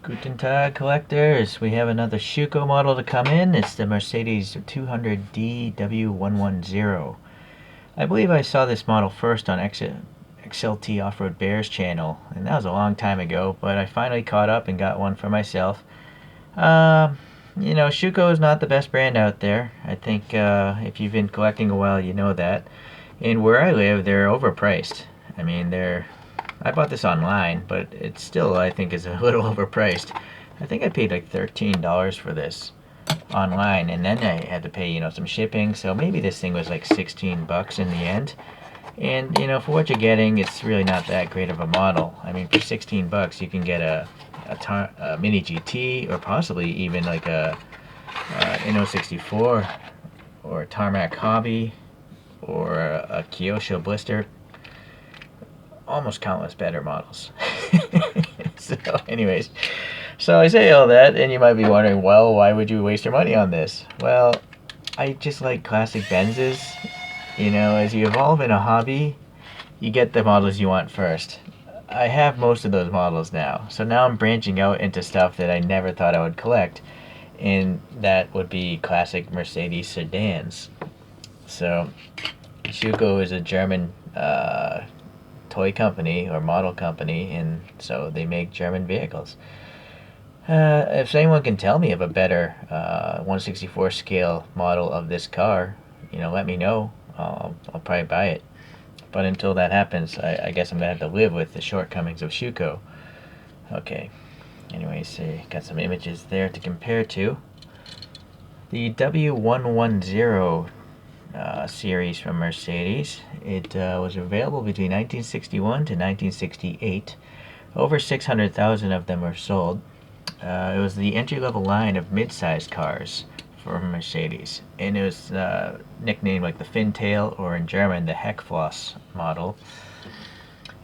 Guten Tag, collectors. We have another Schuco model to come in. It's the Mercedes 200D W110. I believe I saw this model first on XLT Off-Road Bears channel, and that was a long time ago, but I finally caught up and got one for myself. Schuco is not the best brand out there. I think if you've been collecting a while, you know that. And where I live, they're overpriced. I mean, I bought this online, but it still, I think, is a little overpriced. I think I paid like $13 for this online, and then I had to pay, some shipping. So maybe this thing was like 16 bucks in the end. And for what you're getting, it's really not that great of a model. I mean, for 16 bucks, you can get a Mini GT, or possibly even like a Inno 64, or a Tarmac Hobby, or a Kyosho Blister. Almost countless better models. So anyways, so I say all that, and you might be wondering, well, why would you waste your money on this? Well, I just like classic Benzes. As you evolve in a hobby, you get the models you want first. I have most of those models now, so now I'm branching out into stuff that I never thought I would collect, and that would be classic Mercedes sedans. So Schuco is a German toy company or model company, and so they make German vehicles. If anyone can tell me of a better 1/64 scale model of this car, let me know. I'll probably buy it. But until that happens, I guess I'm gonna have to live with the shortcomings of Schuco. Okay. Anyways, got some images there to compare to. The W110 series from Mercedes. It was available between 1961 to 1968. Over 600,000 of them were sold. It was the entry-level line of mid-sized cars for Mercedes, and it was nicknamed like the Fintail, or in German, the Heckfloss model.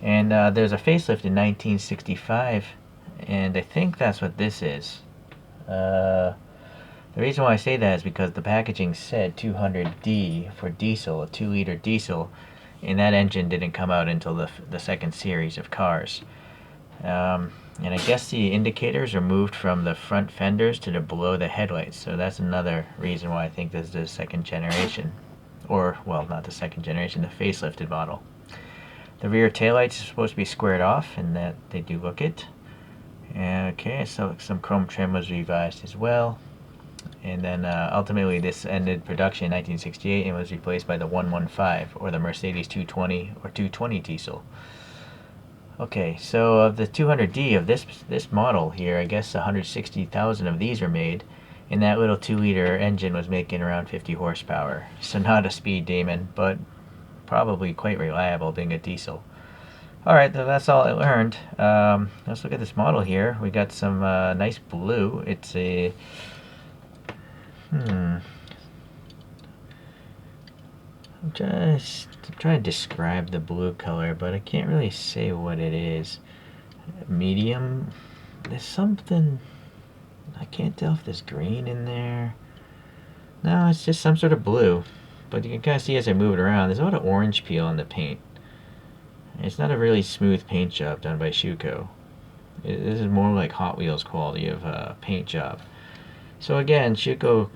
And there's a facelift in 1965, and I think that's what this is. The reason why I say that is because the packaging said 200D for diesel, a 2-liter diesel, and that engine didn't come out until the second series of cars. And I guess the indicators are moved from the front fenders to below the headlights, so that's another reason why I think this is the second generation. Or, well, not the second generation, the facelifted model. The rear taillights are supposed to be squared off, and that they do look it. Okay, so some chrome trim was revised as well. And then ultimately this ended production in 1968 and was replaced by the 115, or the Mercedes 220 or 220 diesel. Okay, so of the 200D of this model here, I guess 160,000 of these are made, and that little 2-liter engine was making around 50 horsepower. So not a speed demon, but probably quite reliable being a diesel. Alright, so that's all I learned. Let's look at this model here. We got some nice blue. It's a I'm just trying to describe the blue color, but I can't really say what it is. Medium. There's something. I can't tell if there's green in there. No, it's just some sort of blue. But you can kind of see as I move it around, there's a lot of orange peel on the paint. It's not a really smooth paint job done by Schuco. This is more like Hot Wheels quality of paint job. So again, Schuco,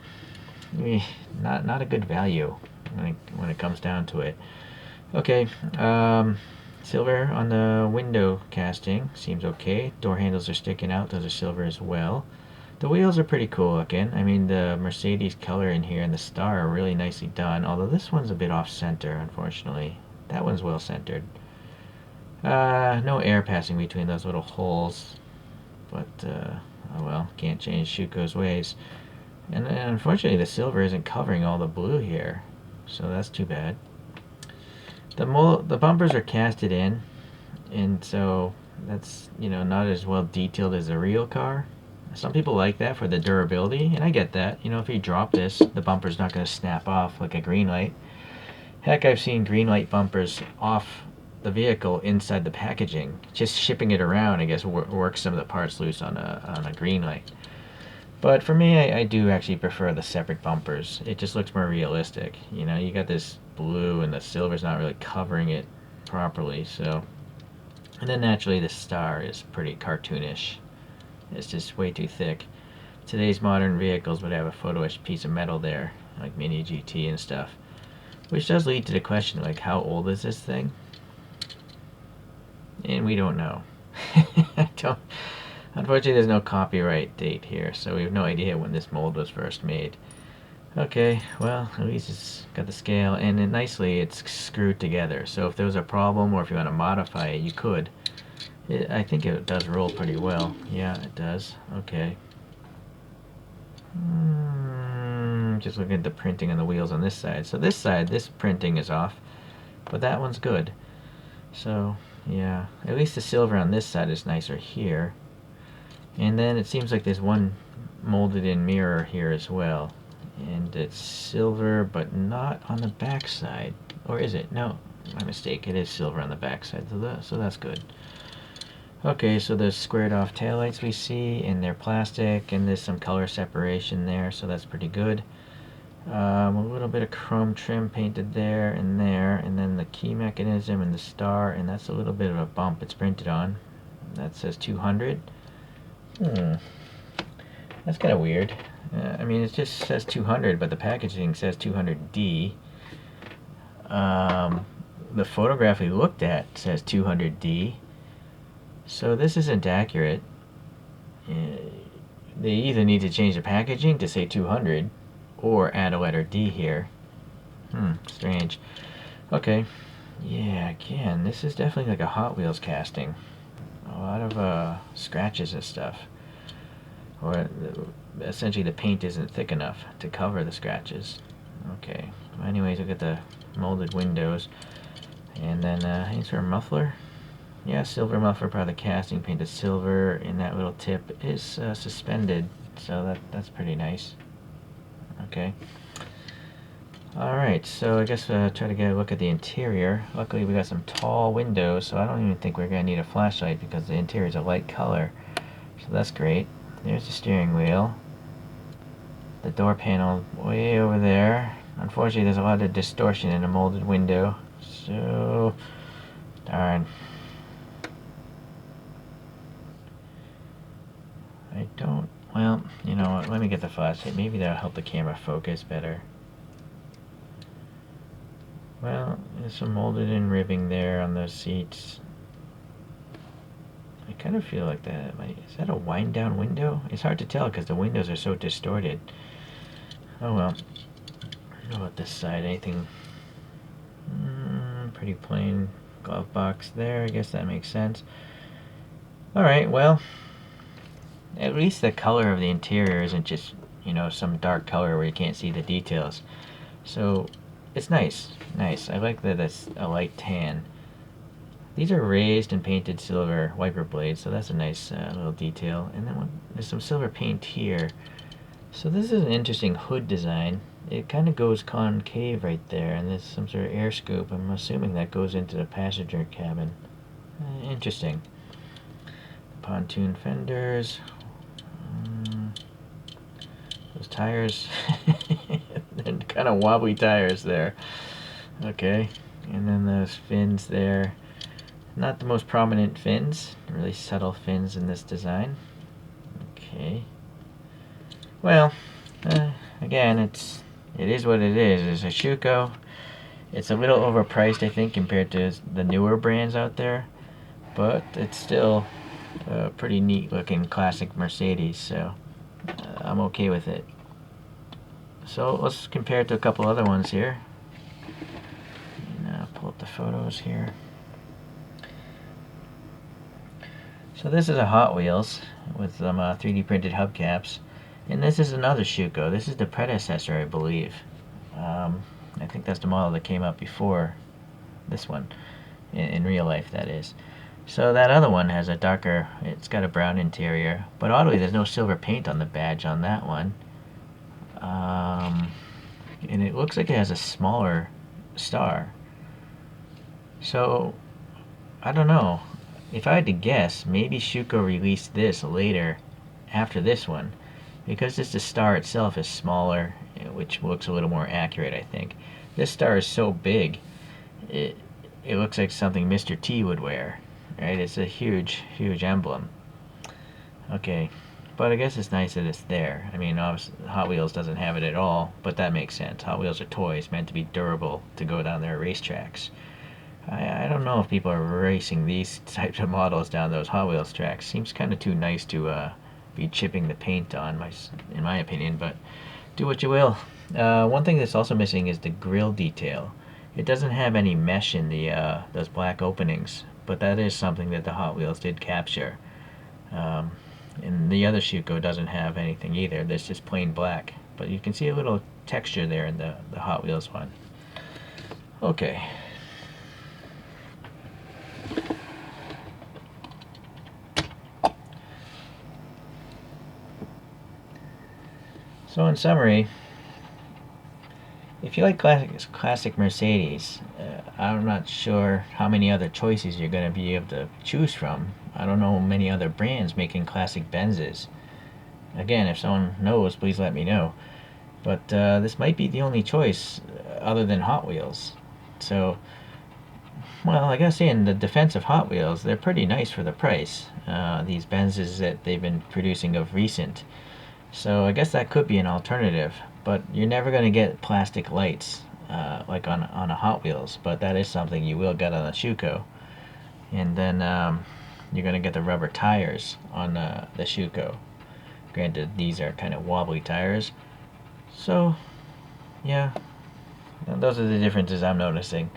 not a good value when it comes down to it. Okay, silver on the window casting seems okay. Door handles are sticking out; those are silver as well. The wheels are pretty cool looking. I mean, the Mercedes color in here and the star are really nicely done. Although this one's a bit off center, unfortunately. That one's well centered. No air passing between those little holes, but oh well, can't change Schuco's ways. And then unfortunately the silver isn't covering all the blue here, so that's too bad. The bumpers are casted in, and so that's not as well detailed as a real car. Some people like that for the durability, and I get that. If you drop this, the bumper's not going to snap off like a green light. Heck, I've seen green light bumpers off the vehicle inside the packaging. Just shipping it around, I guess, works some of the parts loose on a green light. But for me, I do actually prefer the separate bumpers. It just looks more realistic. You got this blue and the silver's not really covering it properly, so. And then naturally the star is pretty cartoonish. It's just way too thick. Today's modern vehicles would have a photo etched piece of metal there, like Mini GT and stuff. Which does lead to the question, like, how old is this thing? And we don't know. Unfortunately, there's no copyright date here, so we have no idea when this mold was first made. Okay, well, at least it's got the scale, and then nicely it's screwed together. So if there was a problem, or if you want to modify it, you could. I think it does roll pretty well. Yeah, it does. Okay. Just looking at the printing on the wheels on this side. So this side, this printing is off, but that one's good. So, yeah, at least the silver on this side is nicer here. And then it seems like there's one molded in mirror here as well. And it's silver, but not on the back side. Or is it? No, my mistake. It is silver on the back side, so that's good. Okay, so there's squared off taillights we see, and they're plastic, and there's some color separation there, so that's pretty good. A little bit of chrome trim painted there, and then the key mechanism and the star, and that's a little bit of a bump it's printed on. That says 200. That's kind of weird. I mean, it just says 200, but the packaging says 200D. The photograph we looked at says 200D. So this isn't accurate. They either need to change the packaging to say 200 or add a letter D here. Strange. Okay. Yeah, again, this is definitely like a Hot Wheels casting. A lot of scratches and stuff. Or essentially the paint isn't thick enough to cover the scratches. Okay. Well, anyways, look at the molded windows. And then any sort of muffler. Yeah, silver muffler, part of the casting, painted silver, and that little tip is suspended, so that's pretty nice. Okay. Alright, so I guess try to get a look at the interior. Luckily we got some tall windows, so I don't even think we're going to need a flashlight because the interior is a light color. So that's great. There's the steering wheel. The door panel way over there. Unfortunately there's a lot of distortion in a molded window, so darn. I don't, well, you know what, let me get the flashlight. Maybe that'll help the camera focus better. Well, there's some molded in ribbing there on those seats. I kind of feel like that, is that a wind down window? It's hard to tell because the windows are so distorted. Oh well. How about this side, anything? Pretty plain glove box there, I guess that makes sense. Alright, well, at least the color of the interior isn't just, you know, some dark color where you can't see the details. So it's nice. I like that it's a light tan. These are raised and painted silver wiper blades, so that's a nice little detail. And then there's some silver paint here. So this is an interesting hood design. It kind of goes concave right there, and there's some sort of air scoop. I'm assuming that goes into the passenger cabin. Interesting. Pontoon fenders. Those tires, they're kind of wobbly tires there. Okay, and then those fins there. Not the most prominent fins, really subtle fins in this design. Okay. Well, again, it is what it is. It's a Schuco. It's a little overpriced, I think, compared to the newer brands out there, but it's still a pretty neat looking classic Mercedes, so I'm okay with it. So let's compare it to a couple other ones here. And pull up the photos here. So this is a Hot Wheels with some 3D printed hubcaps. And this is another Schuco. This is the predecessor, I believe. I think that's the model that came out before this one. In real life, that is. So that other one has a darker, it's got a brown interior. But oddly, there's no silver paint on the badge on that one. And it looks like it has a smaller star. So, I don't know. If I had to guess, maybe Schuco released this later after this one. Because the star itself is smaller, which looks a little more accurate, I think. This star is so big, it looks like something Mr. T would wear. Right? It's a huge, huge emblem. Okay, but I guess it's nice that it's there. I mean, obviously, Hot Wheels doesn't have it at all, but that makes sense. Hot Wheels are toys meant to be durable to go down their racetracks. I don't know if people are racing these types of models down those Hot Wheels tracks. Seems kind of too nice to be chipping the paint on, in my opinion, but do what you will. One thing that's also missing is the grill detail. It doesn't have any mesh in the those black openings, but that is something that the Hot Wheels did capture. Um, and the other Schuco doesn't have anything either. There's just plain black. But you can see a little texture there in the Hot Wheels one. Okay. So in summary, if you like classic Mercedes, I'm not sure how many other choices you're going to be able to choose from. I don't know many other brands making classic Benzes. Again, if someone knows, please let me know. But this might be the only choice other than Hot Wheels. So, well, I gotta say, in the defense of Hot Wheels, they're pretty nice for the price. These Benzes that they've been producing of recent. So I guess that could be an alternative. But you're never gonna get plastic lights like on a Hot Wheels. But that is something you will get on a Schuco. And then you're gonna get the rubber tires on the Schuco. Granted, these are kind of wobbly tires. So, yeah, those are the differences I'm noticing.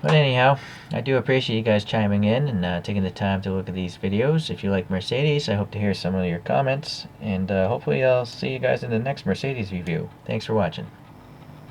But anyhow, I do appreciate you guys chiming in and taking the time to look at these videos. If you like Mercedes, I hope to hear some of your comments. And hopefully I'll see you guys in the next Mercedes review. Thanks for watching.